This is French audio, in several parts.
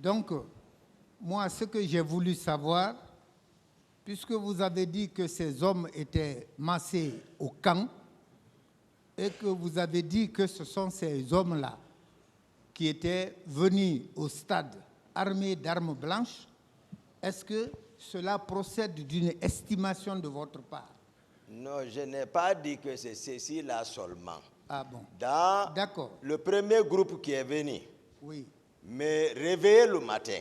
Donc, moi, ce que j'ai voulu savoir, puisque vous avez dit que ces hommes étaient massés au camp et que vous avez dit que ce sont ces hommes-là qui étaient venus au stade armés d'armes blanches, est-ce que cela procède d'une estimation de votre part? Non, je n'ai pas dit que c'est ceci-là seulement. Ah bon? Dans D'accord. le premier groupe qui est venu, oui, me réveiller le matin,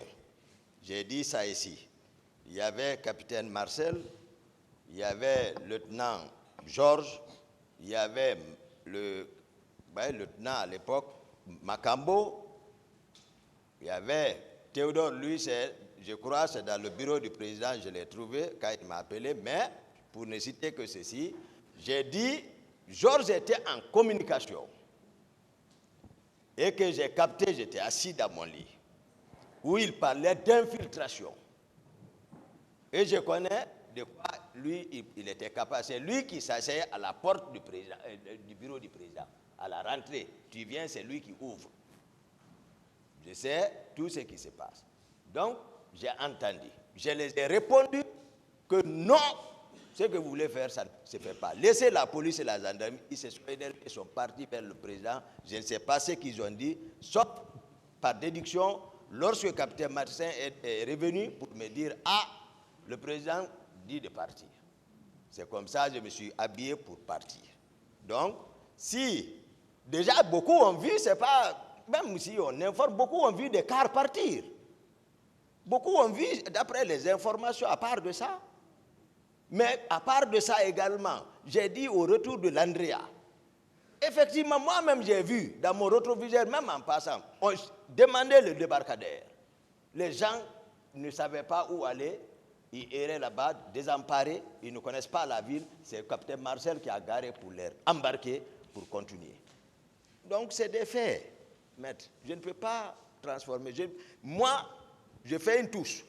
j'ai dit ça ici. Il y avait capitaine Marcel, il y avait lieutenant Georges, il y avait le lieutenant à l'époque, Macambo, il y avait Théodore, lui, je crois, c'est dans le bureau du président, je l'ai trouvé quand il m'a appelé, mais pour ne citer que ceci, j'ai dit, Georges était en communication et que j'ai capté, j'étais assis dans mon lit, où il parlait d'infiltration. Et je connais de quoi lui, il était capable. C'est lui qui s'asseyait à la porte du, président, du bureau du président. À la rentrée, tu viens, c'est lui qui ouvre. Je sais tout ce qui se passe. Donc, j'ai entendu. Je les ai répondu que non, ce que vous voulez faire, ça ne se fait pas. Laissez la police et la gendarmerie, ils sont partis vers le président. Je ne sais pas ce qu'ils ont dit, sauf par déduction, lorsque le capitaine Martin est revenu pour me dire « Ah, le président dit de partir ». C'est comme ça que je me suis habillé pour partir. Donc, si déjà beaucoup ont vu, c'est pas... Même si on informe, beaucoup ont vu des cars partir. Beaucoup ont vu, d'après les informations, à part de ça. Mais à part de ça également, j'ai dit au retour de l'Andrea, effectivement, moi-même j'ai vu, dans mon rétroviseur, même en passant, on demandait le débarcadère. Les gens ne savaient pas où aller, ils erraient là-bas, désemparés, ils ne connaissent pas la ville. C'est le capitaine Marcel qui a garé pour les embarquer, pour continuer. Donc c'est des faits, maître. Je ne peux pas transformer. Moi, je fais une touche.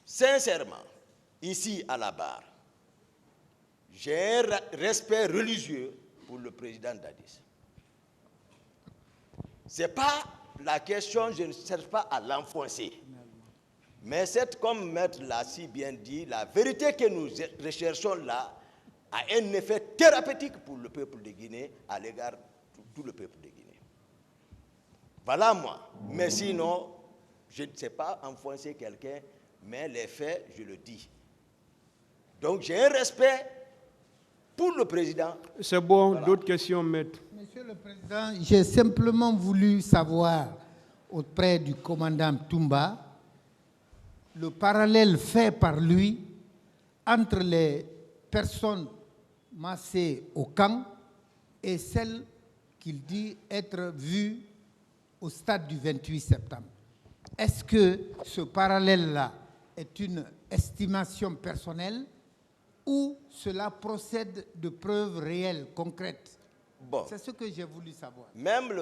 Sincèrement, ici à la barre, j'ai un respect religieux pour le président Dadis. Ce n'est pas la question, je ne cherche pas à l'enfoncer. Mais c'est comme Maître l'a si bien dit, la vérité que nous recherchons là a un effet thérapeutique pour le peuple de Guinée à l'égard de tout le peuple de Guinée. Voilà moi. Mais sinon, je ne sais pas enfoncer quelqu'un, mais les faits, je le dis. Donc j'ai un respect pour le président. C'est bon, voilà. D'autres questions, maître. Monsieur le Président, j'ai simplement voulu savoir auprès du commandant Toumba le parallèle fait par lui entre les personnes massées au camp et celles qu'il dit être vues au stade du 28 septembre. Est-ce que ce parallèle-là est une estimation personnelle ou cela procède de preuves réelles, concrètes? Bon. C'est ce que j'ai voulu savoir. Même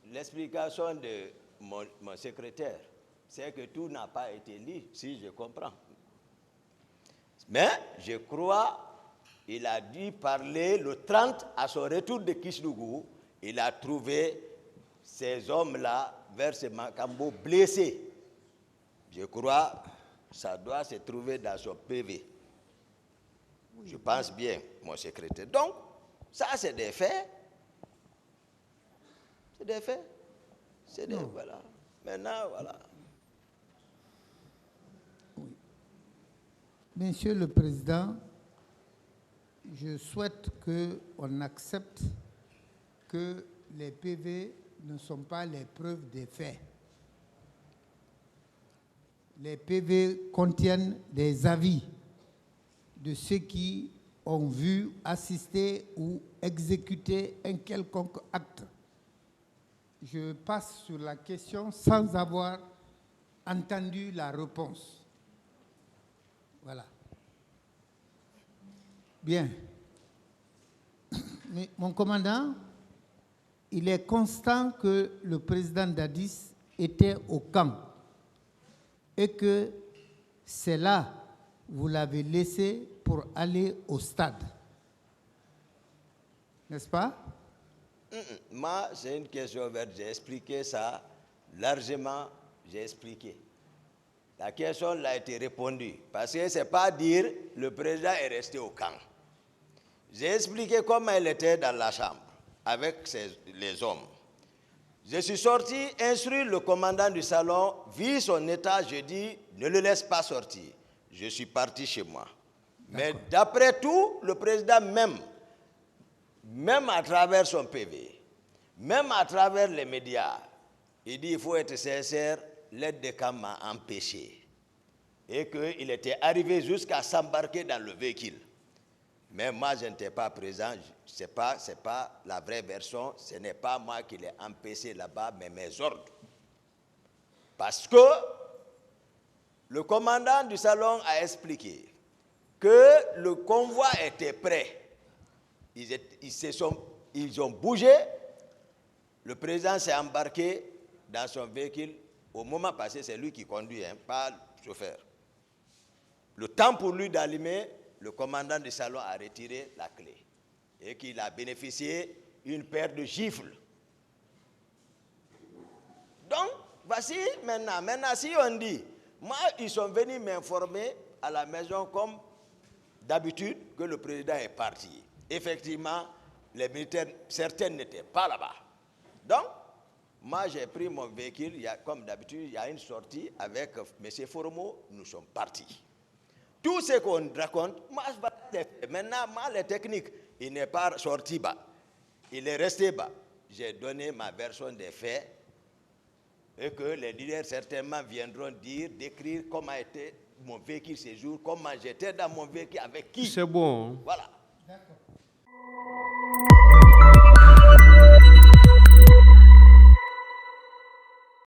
l'explication de mon secrétaire, c'est que tout n'a pas été lu, si je comprends. Mais je crois qu'il a dû parler le 30 à son retour de Kislougou. Il a trouvé ces hommes-là vers ce Macambo blessés. Je crois que ça doit se trouver dans son PV. Je pense bien, mon secrétaire. Donc, ça, c'est des faits. C'est des faits. C'est des... Voilà. Maintenant, voilà. Oui. Monsieur le Président, je souhaite qu'on accepte que les PV ne sont pas les preuves des faits. Les PV contiennent des avis de ceux qui ont vu, assisté ou exécuté un quelconque acte. Je passe sur la question sans avoir entendu la réponse. Voilà. Bien. Mais mon commandant, il est constant que le président Dadis était au camp et que c'est là vous l'avez laissé pour aller au stade. N'est-ce pas? Moi, c'est une question ouverte. J'ai expliqué ça Largement, j'ai expliqué. La question a été répondue. Parce que ce n'est pas dire le président est resté au camp. J'ai expliqué comment il était dans la chambre avec les hommes. Je suis sorti, instruire le commandant du salon, vu son état, je dis, ne le laisse pas sortir. Je suis parti chez moi. Mais d'après tout, le président même à travers son PV, même à travers les médias, il dit il faut être sincère, l'aide de camp m'a empêché. Et qu'il était arrivé jusqu'à s'embarquer dans le véhicule. Mais moi, je n'étais pas présent, ce n'est pas la vraie version, ce n'est pas moi qui l'ai empêché là-bas, mais mes ordres. Parce que le commandant du salon a expliqué que le convoi était prêt. Ils ont bougé, le président s'est embarqué dans son véhicule. Au moment passé, c'est lui qui conduit, pas le chauffeur. Le temps pour lui d'allumer, le commandant du salon a retiré la clé et qu'il a bénéficié d'une paire de gifles. Donc, voici maintenant. Maintenant, si on dit, moi, ils sont venus m'informer à la maison comme d'habitude que le président est parti. Effectivement, les militaires, certains n'étaient pas là-bas. Donc, moi, j'ai pris mon véhicule, comme d'habitude, il y a une sortie avec M. Foromo, nous sommes partis. Tout ce qu'on raconte, moi, maintenant, moi, les techniques, il n'est pas sorti bas. Il est resté bas. J'ai donné ma version des faits et que les leaders certainement viendront décrire comment était mon véhicule ce jour, comment j'étais dans mon véhicule, avec qui. C'est bon. Voilà. D'accord.